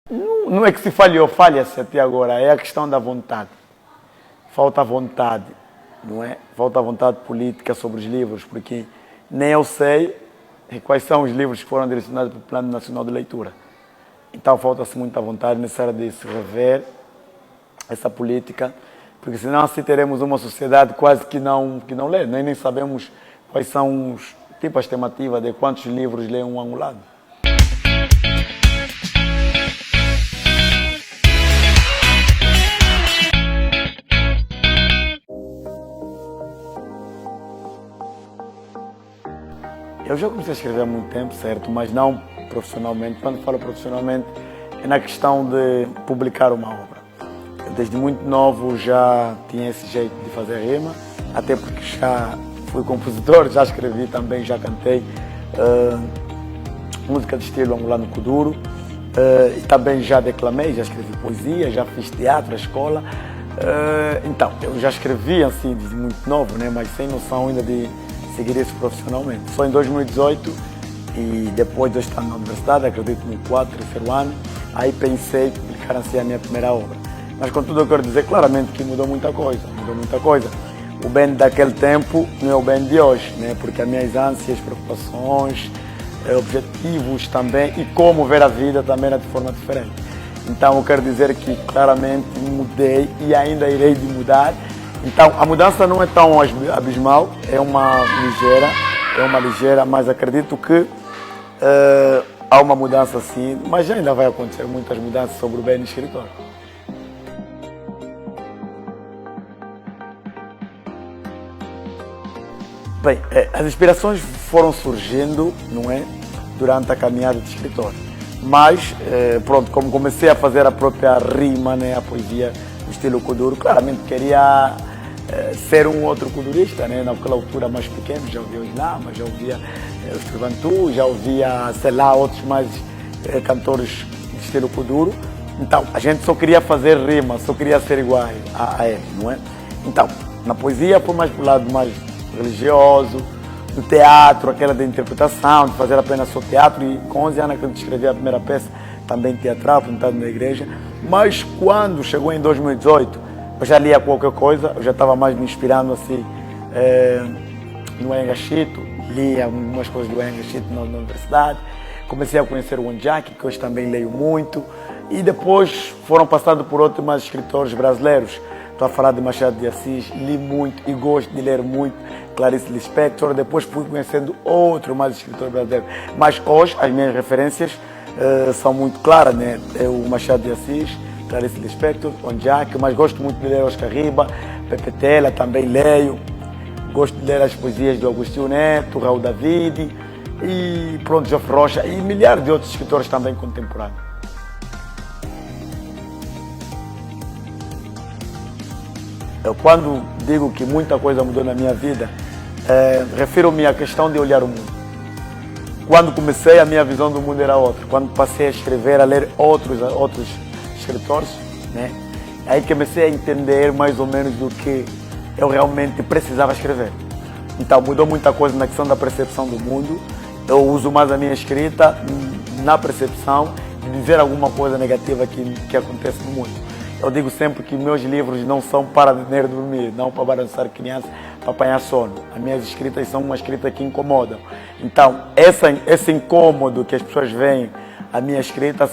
Não é que se falhou, falha-se até agora, é a questão da vontade. Falta vontade, não é? Falta vontade política sobre os livros, porque nem eu sei quais são os livros que foram direcionados para o Plano Nacional de Leitura. Então falta-se muita vontade necessária de se rever essa política, porque senão assim teremos uma sociedade quase que não lê, nem sabemos quais são os tipos de estimativa de quantos livros lê um angolano. Eu já comecei a escrever há muito tempo, certo? Mas não profissionalmente. Quando falo profissionalmente, é na questão de publicar uma obra. Desde muito novo já tinha esse jeito de fazer rima, até porque já fui compositor, já escrevi também, já cantei música de estilo angolano kuduro, e também já declamei, já escrevi poesia, já fiz teatro na escola. Então, eu já escrevi assim desde muito novo, né? Mas sem noção ainda de seguir isso profissionalmente. Foi em 2018 e depois de eu estar na universidade, acredito no terceiro ano, aí pensei em publicar assim a minha primeira obra. Mas contudo eu quero dizer claramente que mudou muita coisa. O Ben daquele tempo não é o Ben de hoje, né? Porque as minhas ânsias, preocupações, objetivos também e como ver a vida também era de forma diferente. Então eu quero dizer que claramente mudei e ainda irei de mudar. Então, a mudança não é tão abismal, é uma ligeira, mas acredito que há uma mudança sim, mas ainda vai acontecer muitas mudanças sobre o bem escritor. Bem, as inspirações foram surgindo, não é, durante a caminhada de escritor. Mas, pronto, como comecei a fazer a própria rima, né, a poesia no estilo kuduro, claramente queria ser um outro kudurista, né? Naquela altura mais pequeno, já ouvia o Ilama, já ouvia os Tribantu, já ouvia, sei lá, outros mais cantores de estilo kuduro. Então, a gente só queria fazer rima, só queria ser igual a ele, não é? Então, na poesia foi mais para o lado mais religioso, no teatro, aquela de interpretação, de fazer apenas só teatro, e com 11 anos que eu escrevi a primeira peça, também teatral, apresentado na igreja. Mas quando chegou em 2018, eu já lia qualquer coisa, eu já estava mais me inspirando assim no Engachito, lia algumas coisas do Engachito na universidade, comecei a conhecer o Onjaki, que hoje também leio muito, e depois foram passando por outros mais escritores brasileiros. Estou a falar de Machado de Assis, li muito e gosto de ler muito, Clarice Lispector, depois fui conhecendo outros mais escritores brasileiros. Mas hoje as minhas referências são muito claras, né? É o Machado de Assis, Clarice Lispector, Onjaki, mas gosto muito de ler Oscar Riba, Pepe Tela, também leio. Gosto de ler as poesias do Agostinho Neto, Raul David, e pronto, Geoffrey Rocha, e milhares de outros escritores também contemporâneos. Eu, quando digo que muita coisa mudou na minha vida, refiro-me à questão de olhar o mundo. Quando comecei, a minha visão do mundo era outra. Quando passei a escrever, a ler outros escritores, né? Aí comecei a entender mais ou menos do que eu realmente precisava escrever. Então mudou muita coisa na questão da percepção do mundo. Eu uso mais a minha escrita na percepção de dizer alguma coisa negativa que acontece no mundo. Eu digo sempre que meus livros não são para dormir, não para balançar crianças, para apanhar sono. As minhas escritas são uma escrita que incomodam. Então, esse incômodo que as pessoas veem, a minha escrita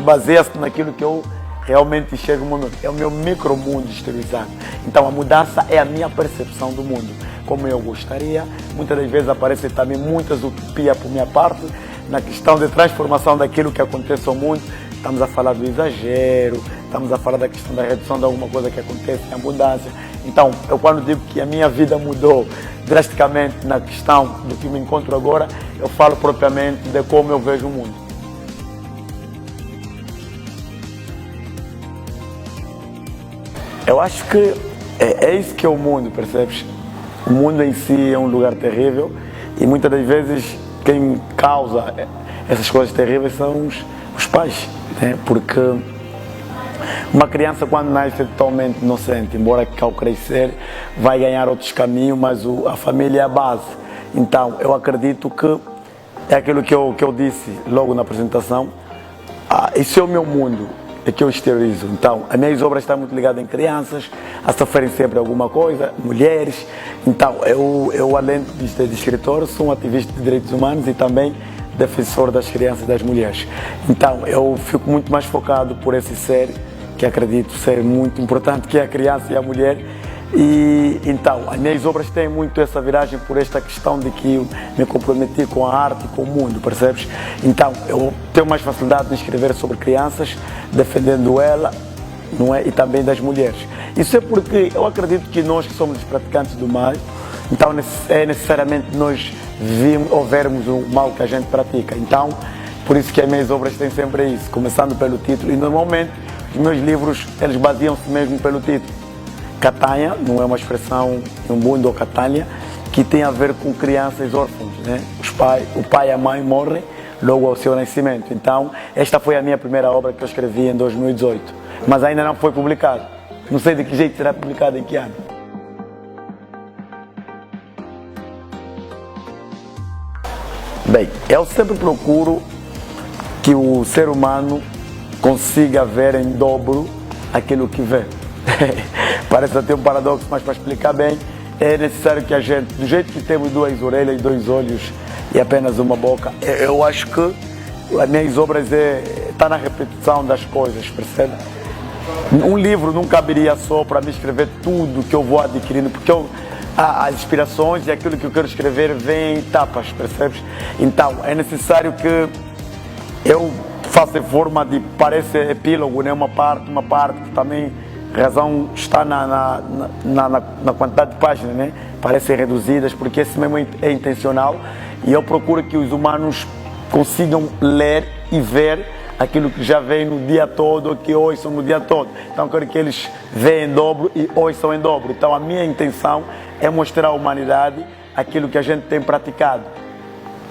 baseia-se naquilo que eu realmente enxergo no mundo. É o meu micromundo exteriorizado. Então, a mudança é a minha percepção do mundo. Como eu gostaria, muitas das vezes aparecem também muitas utopias por minha parte, na questão de transformação daquilo que acontece ao mundo. Estamos a falar do exagero, estamos a falar da questão da redução de alguma coisa que acontece em abundância. Então, eu quando digo que a minha vida mudou drasticamente na questão do que me encontro agora, eu falo propriamente de como eu vejo o mundo. Eu acho que é isso que é o mundo, percebes? O mundo em si é um lugar terrível e muitas das vezes quem causa essas coisas terríveis são os pais, né? Porque uma criança quando nasce é totalmente inocente, embora que ao crescer vai ganhar outros caminhos, mas a família é a base. Então eu acredito que é aquilo que eu disse logo na apresentação, esse é o meu mundo, é que eu exteriorizo. Então, as minhas obras estão muito ligadas em crianças, a sofrerem sempre alguma coisa, mulheres. Então, eu além de ser escritor, sou um ativista de direitos humanos e também defensor das crianças e das mulheres. Então, eu fico muito mais focado por esse ser, que acredito ser muito importante, que é a criança e a mulher. E então, as minhas obras têm muito essa viragem por esta questão de que eu me comprometi com a arte e com o mundo, percebes? Então, eu tenho mais facilidade de escrever sobre crianças, defendendo ela, não é? E também das mulheres. Isso é porque eu acredito que nós que somos os praticantes do mal, então é necessariamente nós vermos o mal que a gente pratica. Então, por isso que as minhas obras têm sempre isso, começando pelo título. E normalmente, os meus livros, eles baseiam-se mesmo pelo título. Catanha, não é uma expressão em mundo ou Catanha, que tem a ver com crianças órfãs, né? O pai e a mãe morrem logo ao seu nascimento. Então, esta foi a minha primeira obra que eu escrevi em 2018, mas ainda não foi publicada. Não sei de que jeito será publicada, em que ano. Bem, eu sempre procuro que o ser humano consiga ver em dobro aquilo que vê. Parece até um paradoxo, mas para explicar bem, é necessário que a gente, do jeito que temos duas orelhas, dois olhos e apenas uma boca, eu acho que as minhas obras está na repetição das coisas, percebe? Um livro não caberia só para me escrever tudo que eu vou adquirindo, porque as inspirações e aquilo que eu quero escrever vem em etapas, percebes? Então, é necessário que eu faça em forma de, parece epílogo, né? Uma parte que também a razão está na quantidade de páginas, né? Parecem reduzidas, porque esse mesmo é intencional e eu procuro que os humanos consigam ler e ver aquilo que já vem no dia todo, que ouçam no dia todo. Então, quero que eles vejam em dobro e ouçam em dobro. Então, a minha intenção é mostrar à humanidade aquilo que a gente tem praticado.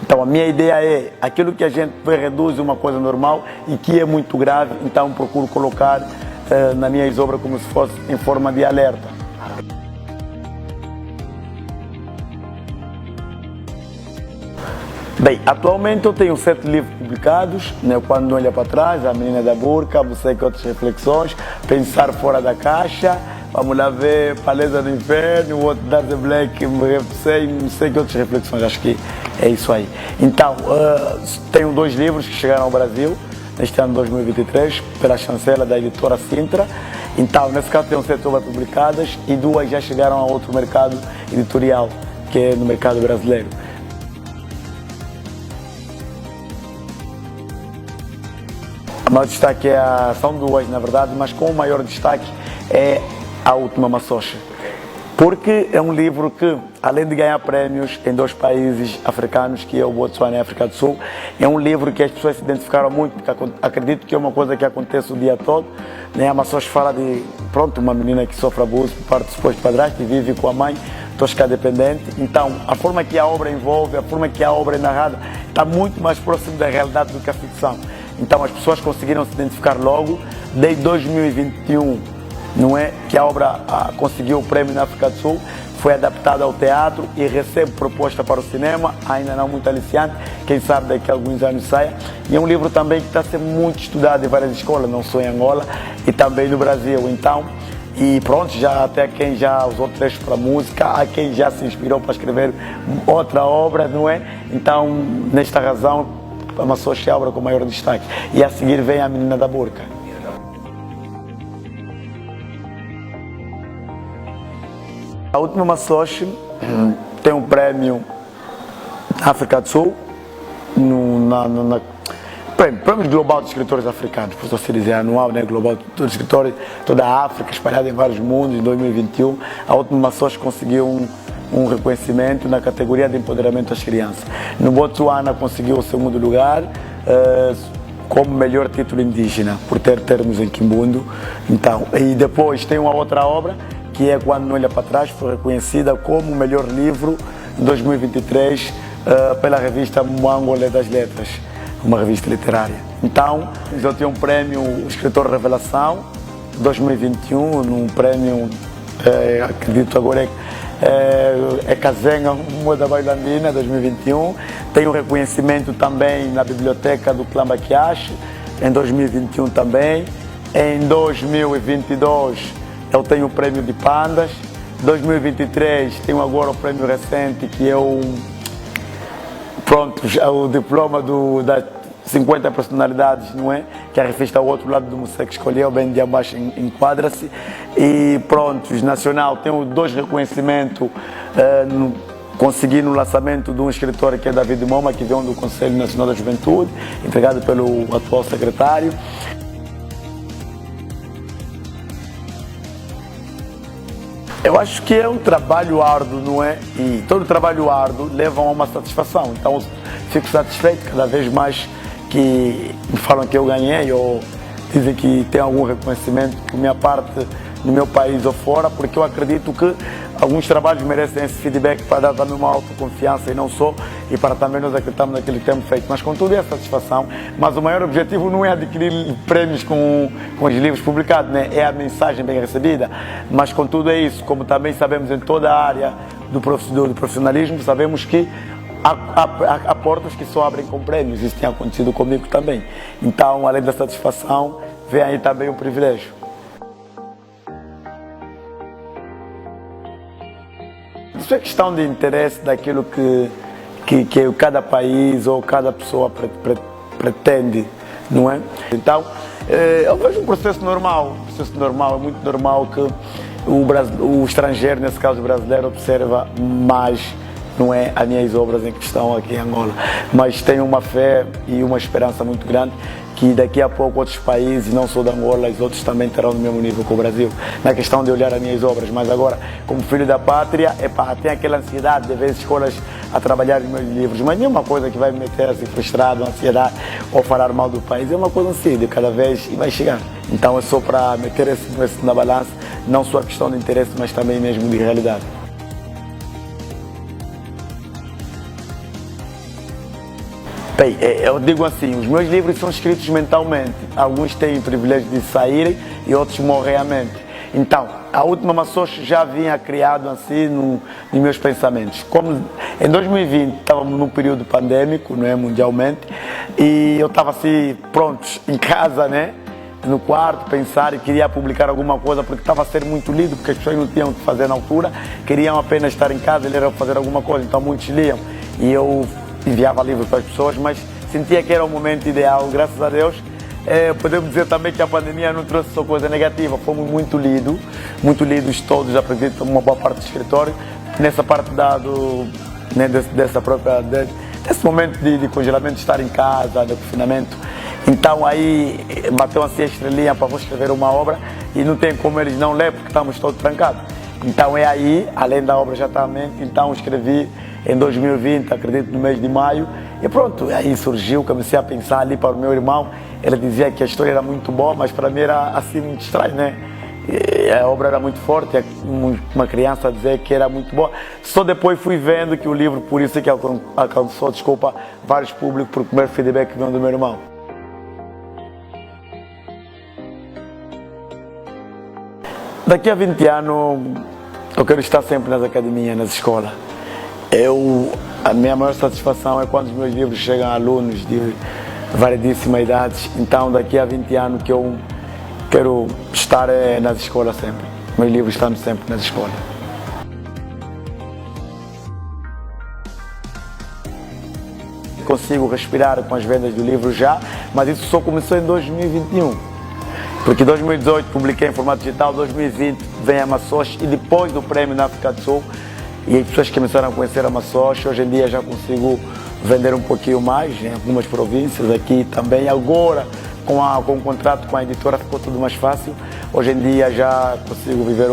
Então, a minha ideia é aquilo que a gente reduz uma coisa normal e que é muito grave, então procuro colocar nas minhas obras como se fosse em forma de alerta. Bem, atualmente eu tenho 7 livros publicados, né? Quando não olha para trás, A Menina da Burca, Você que Outras Reflexões, Pensar Fora da Caixa, vamos lá ver, Palestra do Inferno, o outro Dark Black, não sei que outras reflexões, acho que é isso aí. Então, tenho 2 livros que chegaram ao Brasil, neste ano de 2023, pela chancela da editora Sintra. Então, nesse caso, tenho 7 obras publicadas e 2 já chegaram a outro mercado editorial, que é no mercado brasileiro. O maior destaque são 2, na verdade, mas com o maior destaque é A Última Maçocha. Porque é um livro que, além de ganhar prémios em 2 países africanos, que é o Botsuana e a África do Sul, é um livro que as pessoas se identificaram muito, porque acredito que é uma coisa que acontece o dia todo. Né? A Maçocha fala de, uma menina que sofre abuso por parte do suposto padrasto e vive com a mãe toxicodependente. Então, a forma que a obra envolve, a forma que a obra é narrada, está muito mais próximo da realidade do que a ficção. Então, as pessoas conseguiram se identificar logo. Desde 2021, não é, que a obra conseguiu o prêmio na África do Sul, foi adaptada ao teatro e recebe proposta para o cinema, ainda não muito aliciante, quem sabe daqui a alguns anos saia. E é um livro também que está a ser muito estudado em várias escolas, não só em Angola e também no Brasil. Então, e pronto, já até quem já usou trechos para música, há quem já se inspirou para escrever outra obra, não é? Então, nesta razão, a Maçocha é a obra com maior destaque. E a seguir vem A Menina da Burca. A Última Maçocha tem um prêmio na África do Sul, prêmio global de escritores africanos, por assim dizer, anual, né, global de escritores, toda a África, espalhada em vários mundos, em 2021. A Última Maçocha conseguiu um reconhecimento na categoria de empoderamento das crianças. No Botsuana conseguiu o 2º lugar como melhor título indígena, por ter termos em Quimbundo. Então, e depois tem uma outra obra, que é Quando Não Olha para Trás, foi reconhecida como o melhor livro em 2023 pela revista Moangolé das Letras, uma revista literária. Então, eu tenho um prêmio Escritor Revelação 2021, num prêmio, acredito agora é Kazenga, Moda Bailandina 2021. Tenho reconhecimento também na biblioteca do Clã Baquiache, em 2021 também. Em 2022 eu tenho o prêmio de Pandas. 2023 tenho agora o prêmio recente, que é o diploma das 50 personalidades, não é? Que a revista O Outro Lado do Museu que escolheu, bem de abaixo enquadra-se. E pronto, nacional, tenho 2 reconhecimentos, consegui no lançamento de um escritor que é David Moma, que veio do Conselho Nacional da Juventude, entregado pelo atual secretário. Eu acho que é um trabalho árduo, não é? E todo trabalho árduo leva a uma satisfação. Então, fico satisfeito cada vez mais que me falam que eu ganhei ou dizem que tem algum reconhecimento por minha parte no meu país ou fora, porque eu acredito que alguns trabalhos merecem esse feedback para dar também uma autoconfiança e não só, e para também nós acreditarmos naquilo que temos feito. Mas contudo é a satisfação, mas o maior objetivo não é adquirir prêmios com os livros publicados, né? É a mensagem bem recebida, mas contudo é isso, como também sabemos em toda a área do profissionalismo, sabemos que há portas que só abrem com prêmios, isso tem acontecido comigo também. Então, além da satisfação, vem aí também o privilégio. Isso é questão de interesse daquilo que cada país ou cada pessoa pretende, não é? Então, eu vejo um processo normal, é muito normal que o estrangeiro, nesse caso o brasileiro, observa mais, não é, as minhas obras em questão aqui em Angola, mas tenho uma fé e uma esperança muito grande que daqui a pouco outros países, não só da Angola, os outros também terão no mesmo nível que o Brasil, na questão de olhar as minhas obras. Mas agora, como filho da pátria, tem aquela ansiedade de ver as escolas a trabalhar os meus livros, mas nenhuma coisa que vai me meter assim frustrado, ansiedade ou falar mal do país, é uma coisa assim, de cada vez e vai chegar. Então é só para meter isso na balança, não só a questão de interesse, mas também mesmo de realidade. Bem, eu digo assim, os meus livros são escritos mentalmente, alguns têm o privilégio de saírem e outros morrem à mente. Então, a última Maçoche já vinha criado assim nos meus pensamentos. Como em 2020 estávamos num período pandêmico, não é, mundialmente, e eu estava assim, pronto, em casa, né, no quarto, pensar e queria publicar alguma coisa porque estava a ser muito lido, porque as pessoas não tinham o que fazer na altura, queriam apenas estar em casa e ler ou fazer alguma coisa, então muitos liam. E eu enviava livros para as pessoas, mas sentia que era o momento ideal, graças a Deus. Podemos dizer também que a pandemia não trouxe só coisa negativa, fomos muito lidos todos, acredito, uma boa parte do escritório, nessa parte desse momento de congelamento, de estar em casa, de confinamento. Então aí bateu assim a estrelinha para vou escrever uma obra e não tem como eles não ler porque estamos todos trancados. Então é aí, além da obra já está à mente, então escrevi em 2020, acredito no mês de maio, e pronto, aí surgiu, comecei a pensar ali para o meu irmão, ele dizia que a história era muito boa, mas para mim era assim muito estranho, né? E a obra era muito forte, uma criança a dizer que era muito boa. Só depois fui vendo que o livro, por isso é que alcançou, vários públicos, por primeiro feedback que veio do meu irmão. Daqui a 20 anos, eu quero estar sempre nas academias, nas escolas. A minha maior satisfação é quando os meus livros chegam a alunos de variedíssimas idades. Então, daqui a 20 anos que eu quero estar nas escolas sempre. Meus livros estão sempre nas escolas. Consigo respirar com as vendas do livro já, mas isso só começou em 2021. Porque em 2018 publiquei em formato digital, 2020 vem a Maçoche e depois do prêmio na África do Sul, e as pessoas começaram a conhecer a Maçoche. Hoje em dia já consigo vender um pouquinho mais em algumas províncias aqui também. Agora, com o contrato com a editora, ficou tudo mais fácil. Hoje em dia já consigo viver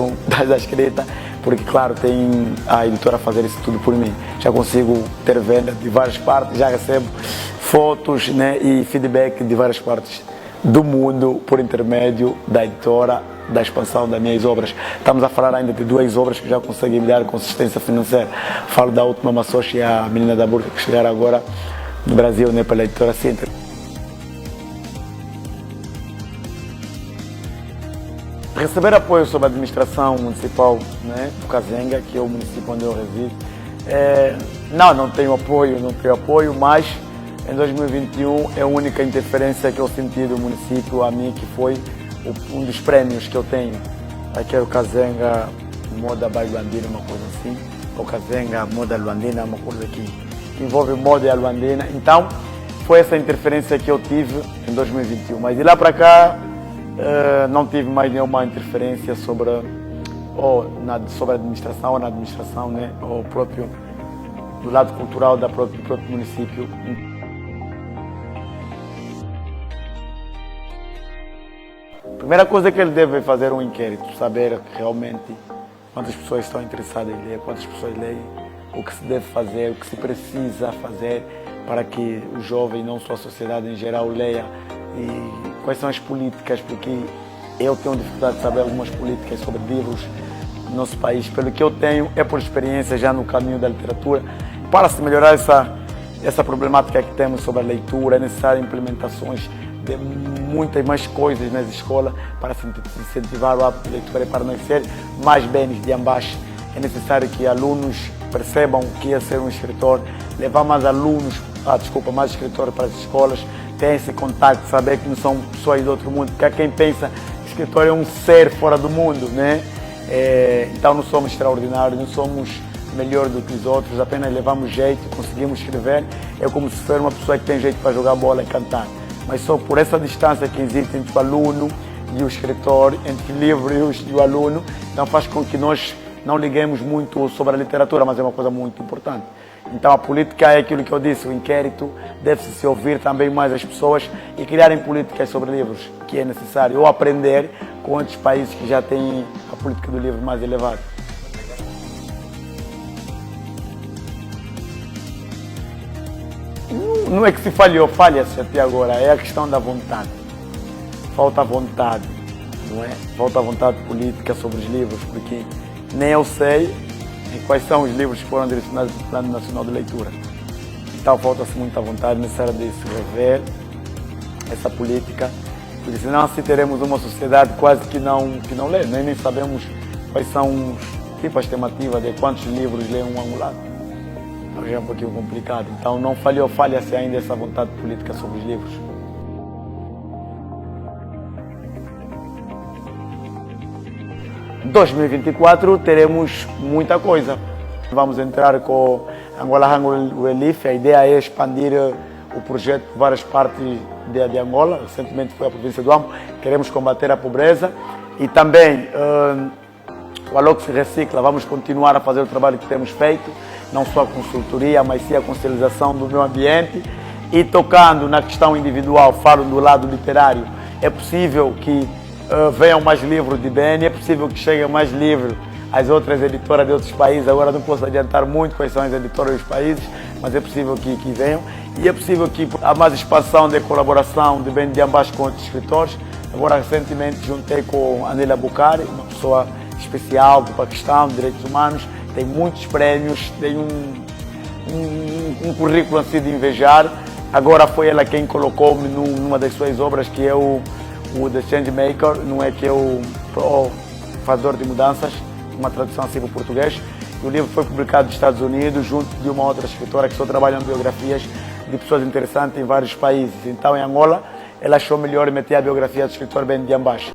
da escrita, porque claro, tem a editora a fazer isso tudo por mim. Já consigo ter venda de várias partes, já recebo fotos, né, e feedback de várias partes do mundo por intermédio da editora, da expansão das minhas obras. Estamos a falar ainda de 2 obras que já conseguem me dar consistência financeira. Falo da última Maçoche e a Menina da Burca, que chegaram agora no Brasil, né, pela editora Sintra. Receber apoio sobre a administração municipal, né, do Kazenga, que é o município onde eu resido. Não tenho apoio, mas em 2021 é a única interferência que eu senti do município a mim, que foi um dos prêmios que eu tenho. Aqui é o Kazenga Moda by Luandina, uma coisa assim. O Kazenga Moda Luandina, uma coisa que envolve moda e a Luandina. Então, foi essa interferência que eu tive em 2021. Mas de lá para cá, não tive mais nenhuma interferência sobre a administração ou na administração, né? Ou próprio do lado cultural do próprio município. Primeira coisa é que ele deve fazer um inquérito, saber realmente quantas pessoas estão interessadas em ler, quantas pessoas leem, o que se deve fazer, o que se precisa fazer para que o jovem, não só a sociedade em geral, leia, e quais são as políticas, porque eu tenho dificuldade de saber algumas políticas sobre livros no nosso país. Pelo que eu tenho, é por experiência já no caminho da literatura. Para se melhorar essa problemática que temos sobre a leitura, é necessário implementações de muitas mais coisas nas escolas para se incentivar o hábito de leitura e para não ser mais bens de ambas. É necessário que alunos percebam o que é ser um escritor, levar mais mais escritores para as escolas, ter esse contato, saber que não são pessoas do outro mundo, porque há quem pensa que escritor é um ser fora do mundo, né? Então não somos extraordinários, não somos melhor do que os outros, apenas levamos jeito, conseguimos escrever. É como se fosse uma pessoa que tem jeito para jogar bola e cantar. Mas só por essa distância que existe entre o aluno e o escritor, entre o livro e o aluno, então faz com que nós não liguemos muito sobre a literatura, mas é uma coisa muito importante. Então a política é aquilo que eu disse, o inquérito, deve-se se ouvir também mais as pessoas e criarem políticas sobre livros, que é necessário, ou aprender com outros países que já têm a política do livro mais elevada. Não é que se falhou, falha-se até agora, é a questão da vontade. Falta vontade, não é? Falta vontade política sobre os livros, porque nem eu sei quais são os livros que foram direcionados pelo Plano Nacional de Leitura. Então falta-se muita vontade necessária de se rever essa política, porque senão assim teremos uma sociedade quase que não lê, nem sabemos quais são as estimativas de quantos livros lê um angolano. É um pouquinho complicado, então não falha-se ainda essa vontade política sobre os livros. Em 2024 teremos muita coisa. Vamos entrar com Angola Hunger Relief, a ideia é expandir o projeto por várias partes de Angola. Recentemente foi a província do Ambo, queremos combater a pobreza e também o Alox Recicla, vamos continuar a fazer o trabalho que temos feito, não só a consultoria, mas sim a consciencialização do meio ambiente e tocando na questão individual, falo do lado literário, é possível que venham mais livros de BN, é possível que cheguem mais livros às outras editoras de outros países, agora não posso adiantar muito quais são as editoras dos países, mas é possível que venham e é possível que há mais expansão de colaboração de BN de ambas com outros escritores. Agora recentemente juntei com a Anélia Bucari, uma pessoa especial para a questão de direitos humanos, tem muitos prêmios, tem um currículo assim de invejar. Agora foi ela quem colocou-me numa das suas obras, que é o The Changemaker, não é que é o Fazedor de Mudanças, uma tradução assim para o português. E o livro foi publicado nos Estados Unidos, junto de uma outra escritora que só trabalha em biografias de pessoas interessantes em vários países. Então, em Angola, ela achou melhor meter a biografia do escritor Ben Diambache.